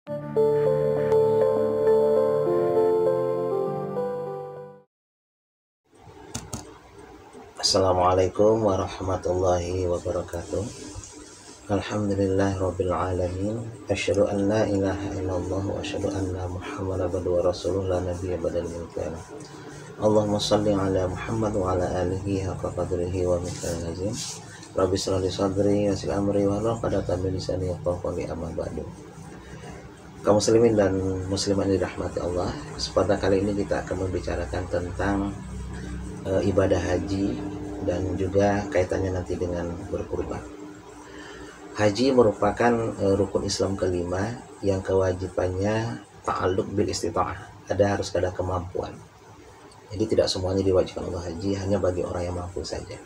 Assalamualaikum warahmatullahi wabarakatuh. Alhamdulillahirabbil alamin. Asyhadu an la ilaha illallah wa asyhadu anna Muhammadan abduhu wa rasuluhu la nabiyya ba'dahu min Allahumma shalli ala Muhammad wa ala alihi haqqa qadrihi wa miqdaril azim. Rabbi shrah li sadri wa yassir amri wahlul 'uqdatam min lisani yafqahu qawli, amma ba'du. Kaum muslimin dan muslimat yang dirahmati Allah, pada kali ini kita akan membicarakan tentang ibadah haji dan juga kaitannya nanti dengan berkurban. Haji merupakan rukun Islam kelima yang kewajibannya ta'alluq bil istita'ah. Harus ada kemampuan. Jadi tidak semuanya diwajibkan Allah haji, hanya bagi orang yang mampu saja.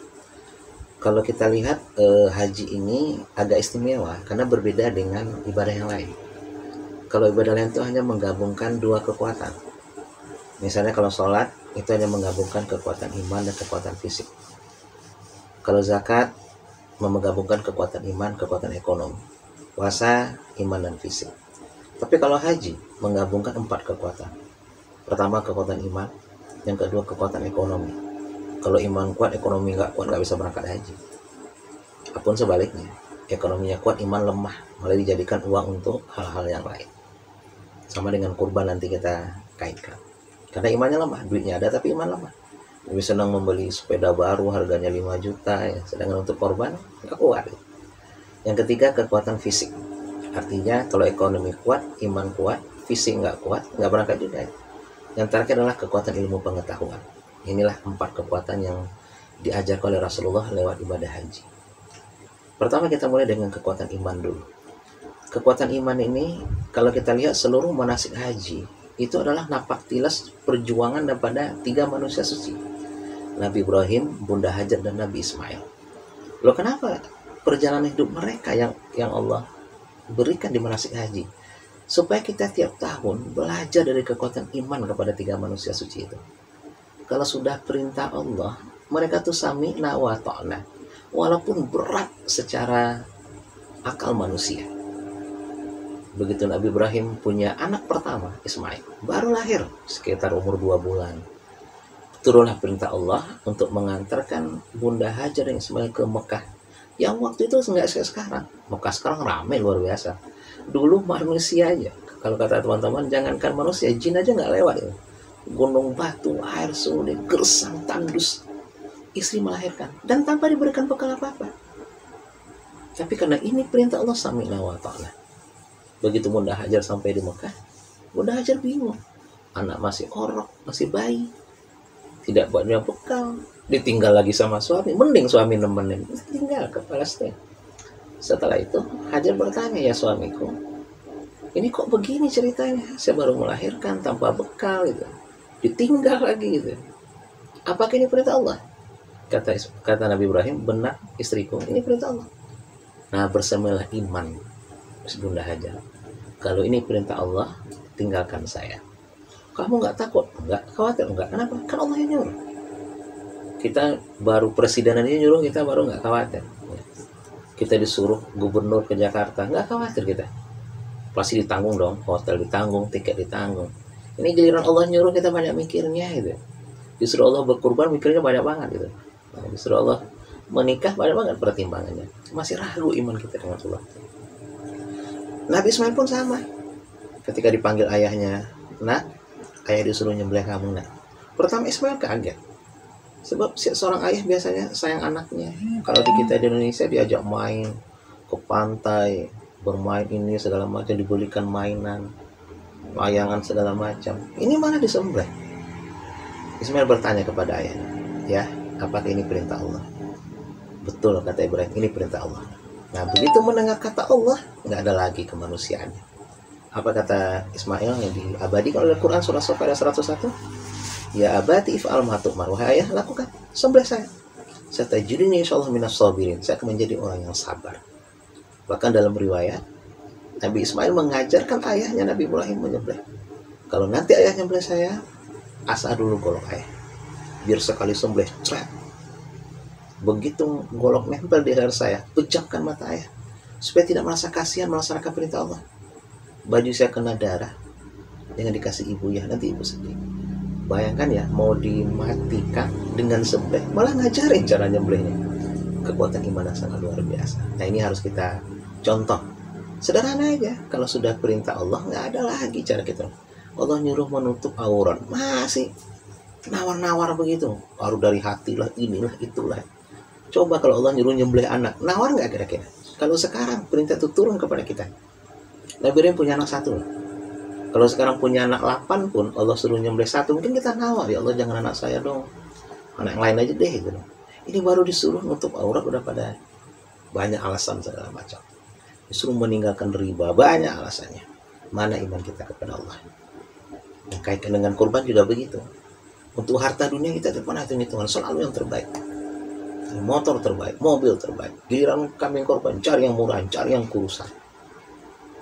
Kalau kita lihat haji ini agak istimewa karena berbeda dengan ibadah yang lain. Kalau ibadah lain itu hanya menggabungkan dua kekuatan. Misalnya kalau sholat itu hanya menggabungkan kekuatan iman dan kekuatan fisik. Kalau zakat menggabungkan kekuatan iman, kekuatan ekonomi. Puasa, iman dan fisik. Tapi kalau haji menggabungkan 4 kekuatan. Pertama kekuatan iman, yang kedua kekuatan ekonomi. Kalau iman kuat, ekonomi nggak kuat, nggak bisa berangkat haji. Apapun sebaliknya, ekonominya kuat, iman lemah, malah dijadikan uang untuk hal-hal yang lain. Sama dengan kurban nanti kita kaitkan. Karena imannya lemah, duitnya ada tapi iman lemah. Lebih senang membeli sepeda baru harganya 5 juta ya. Sedangkan untuk korban nggak kuat. Yang ketiga kekuatan fisik. Artinya kalau ekonomi kuat, iman kuat, fisik nggak kuat, nggak berangkat juga. Yang terakhir adalah kekuatan ilmu pengetahuan. Inilah 4 kekuatan yang diajarkan oleh Rasulullah lewat ibadah haji. Pertama kita mulai dengan kekuatan iman dulu. Kekuatan iman ini kalau kita lihat seluruh manasik haji itu adalah napak tilas perjuangan daripada 3 manusia suci, Nabi Ibrahim, Bunda Hajar dan Nabi Ismail. Loh kenapa perjalanan hidup mereka yang Allah berikan di manasik haji? Supaya kita tiap tahun belajar dari kekuatan iman kepada 3 manusia suci itu. Kalau sudah perintah Allah, mereka tuh sami'na wa ta'na, walaupun berat secara akal manusia. Begitu Nabi Ibrahim punya anak pertama, Ismail, baru lahir sekitar umur 2 bulan. Turunlah perintah Allah untuk mengantarkan Bunda Hajar dan Ismail ke Mekah. Yang waktu itu nggak kayak sekarang. Mekah sekarang ramai luar biasa. Dulu manusia aja. Kalau kata teman-teman, jangankan manusia, jin aja nggak lewat ya. Gunung batu, air sulit, gersang, tandus. Istri melahirkan dan tanpa diberikan bekal apa-apa. Tapi karena ini perintah Allah, sami'na wa ta'na. Begitu Bunda Hajar sampai di Mekah, Bunda Hajar bingung. Anak masih orok, masih bayi. Tidak buatnya bekal. Ditinggal lagi sama suami. Mending suami nemenin. Tinggal ke Palestina. Setelah itu, Hajar bertanya, ya suamiku, ini kok begini ceritanya? Saya baru melahirkan tanpa bekal gitu. Ditinggal lagi gitu. Apakah ini perintah Allah? Kata Nabi Ibrahim, benar istriku, ini perintah Allah. Nah, bersamalah iman Bunda Hajar. Kalau ini perintah Allah, tinggalkan saya. Kamu nggak takut? Nggak khawatir? Nggak. Kenapa? Kan Allah yang nyuruh. Kita baru presidenan ini nyuruh, kita baru nggak khawatir. Kita disuruh gubernur ke Jakarta, nggak khawatir kita. Pasti ditanggung dong, hotel ditanggung, tiket ditanggung. Ini giliran Allah nyuruh, kita banyak mikirnya gitu. Disuruh Allah berkurban, mikirnya banyak banget gitu. Nah, disuruh Allah menikah, banyak banget pertimbangannya. Masih ragu iman kita dengan Allah. Nabi Ismail pun sama. Ketika dipanggil ayahnya, nak, ayah disuruh nyembelih kamu, nak. Pertama Ismail kaget. Sebab seorang ayah biasanya sayang anaknya. Kalau di kita di Indonesia diajak main ke pantai, bermain ini segala macam, dibelikan mainan, layangan segala macam. Ini mana disembelih? Ismail bertanya kepada ayahnya, ya, apakah ini perintah Allah? Betul, kata Ibrahim, ini perintah Allah. Nah, begitu mendengar kata Allah, nggak ada lagi kemanusiaannya. Apa kata Ismail yang diabadikan oleh Quran surah Saff ayat 101? Ya abati if'al ma tu'mar. Wahai ayah, lakukan, sembelih saya. Satajiduni insyaallah minas sabirin. Saya akan menjadi orang yang sabar. Bahkan dalam riwayat, Nabi Ismail mengajarkan ayahnya Nabi Ibrahim menyembelih. Kalau nanti ayah nyembelih saya, asa dulu golok ayah. Biar sekali sembelih, cret. Begitu golok nempel di leher saya, pejamkan mata ayah supaya tidak merasa kasihan melaksanakan perintah Allah. baju saya kena darah, jangan dikasih ibu ya, nanti ibu sedih. Bayangkan ya, mau dimatikan dengan sebleh, malah ngajarin cara nyembelihnya. Kekuatan iman yang sangat luar biasa. Nah ini harus kita contoh. Sederhana aja, kalau sudah perintah Allah nggak ada lagi cara kita. Allah nyuruh menutup aurat, masih nawar-nawar begitu. Baru dari hati lah, inilah itulah. Coba kalau Allah nyuruh nyembelih anak, nawar nggak kira-kira? Kalau sekarang perintah itu turun kepada kita. Nabi Ibrahim punya anak satu. Kalau sekarang punya anak 8 pun, Allah suruh nyembelih satu, mungkin kita nawar, ya Allah jangan anak saya dong, anak yang lain aja deh gitu. Ini baru disuruh nutup aurat udah pada banyak alasan segala macam. Disuruh meninggalkan riba, banyak alasannya. Mana iman kita kepada Allah? Yang kaitan dengan kurban juga begitu. Untuk harta dunia kita tidak pernah hitung-hitungan, selalu yang terbaik. Motor terbaik, mobil terbaik. Giliran kambing korban, cari yang murah, cari yang kurusan.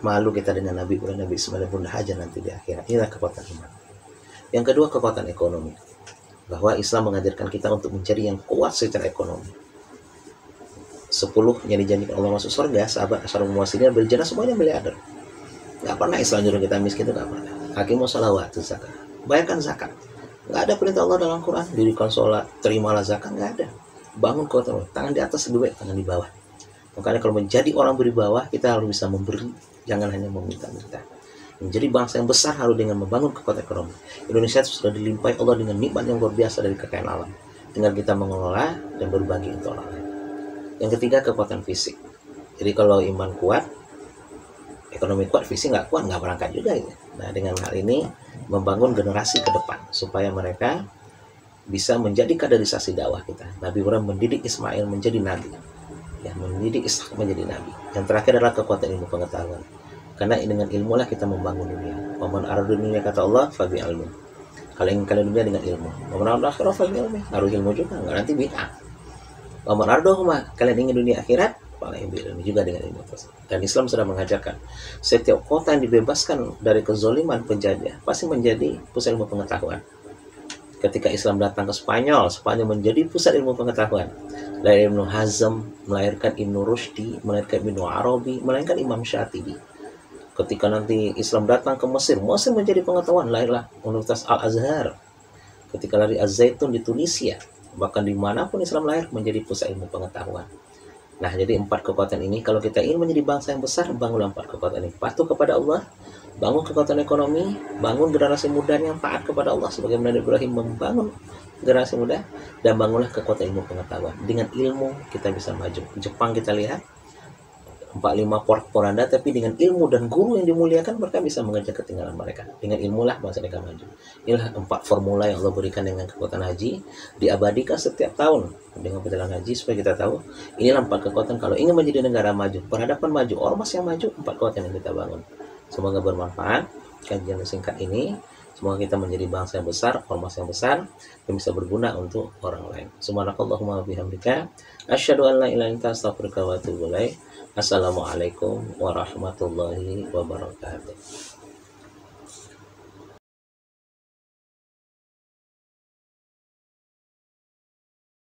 Malu kita dengan Nabi Ibrahim, Nabi Ismail, Bunda Hajar nanti di akhirat. Inilah kekuatan iman. Yang kedua, kekuatan ekonomi. Bahwa Islam mengajarkan kita untuk menjadi yang kuat secara ekonomi. 10 yang dijanjikan Allah masuk surga, sahabat Asyarul Muwahhidin berjana semuanya miliarder. Gak pernah Islam nyuruh kita miskin, itu gak pernah. Hakimu sholawat, zakat. Bayarkan zakat. Gak ada perintah Allah dalam Quran, dirikan sholat, terimalah zakat, gak ada. Bangun kekuatan, tangan di atas lebih baik, tangan di bawah. Makanya kalau menjadi orang beribadah, kita harus bisa memberi, jangan hanya meminta-minta. Menjadi bangsa yang besar harus dengan membangun kekuatan ekonomi. Indonesia itu sudah dilimpahi Allah dengan nikmat yang luar biasa dari kekayaan alam. Tinggal kita mengelola dan berbagi untuk orang lain. Yang ketiga, kekuatan fisik. Jadi kalau iman kuat, ekonomi kuat, fisik nggak kuat, nggak berangkat juga. Ya. Nah dengan hal ini membangun generasi ke depan supaya mereka bisa menjadi kaderisasi dakwah kita. Nabi Ibrahim mendidik Ismail menjadi nabi, ya, mendidik Ishak menjadi nabi. Yang terakhir adalah kekuatan ilmu pengetahuan. Karena dengan ilmu lah kita membangun dunia. Waman aradu dunia kata Allah, fabi ilmu. Kalau ingin kalian dunia dengan ilmu. Waman aradu akhirat fabi ilmu. Harus ilmu juga, nggak nanti bid'ah. Waman aradu huma, kalian ingin dunia akhirat, paling ilmu juga dengan ilmu tersebut. Dan Islam sudah mengajarkan setiap kota yang dibebaskan dari kezoliman penjajah pasti menjadi pusat ilmu pengetahuan. Ketika Islam datang ke Spanyol, Spanyol menjadi pusat ilmu pengetahuan. Dari Ibnu Hazm melahirkan Ibnu Rushdi, melahirkan Ibnu Arabi, melahirkan Imam Syatibi. Ketika nanti Islam datang ke Mesir, Mesir menjadi pengetahuan, lahirlah Universitas Al-Azhar. Ketika lari Az-Zaitun di Tunisia, bahkan dimanapun Islam lahir menjadi pusat ilmu pengetahuan. Nah, jadi 4 kekuatan ini, kalau kita ingin menjadi bangsa yang besar, bangunlah 4 kekuatan ini. Patuh kepada Allah, bangun kekuatan ekonomi, bangun generasi muda yang taat kepada Allah, sebagaimana Ibrahim membangun generasi muda, dan bangunlah kekuatan ilmu pengetahuan. Dengan ilmu kita bisa maju. Jepang kita lihat, 4-5 poranda, tapi dengan ilmu dan guru yang dimuliakan, mereka bisa mengejar ketinggalan mereka. Dengan ilmulah bangsa mereka maju. Inilah 4 formula yang Allah berikan dengan kekuatan haji, diabadikan setiap tahun dengan perjalanan haji, supaya kita tahu inilah 4 kekuatan kalau ingin menjadi negara maju, peradaban maju, ormas yang maju, 4 kekuatan yang kita bangun. Semoga bermanfaat kajian singkat ini. Semoga kita menjadi bangsa yang besar, ormas yang besar, yang bisa berguna untuk orang lain. Subhanakallahumma wabihamdika, asyhadu an la ilaha illa anta, astaghfiruka wa atubu ilaik. Assalamualaikum warahmatullahi wabarakatuh.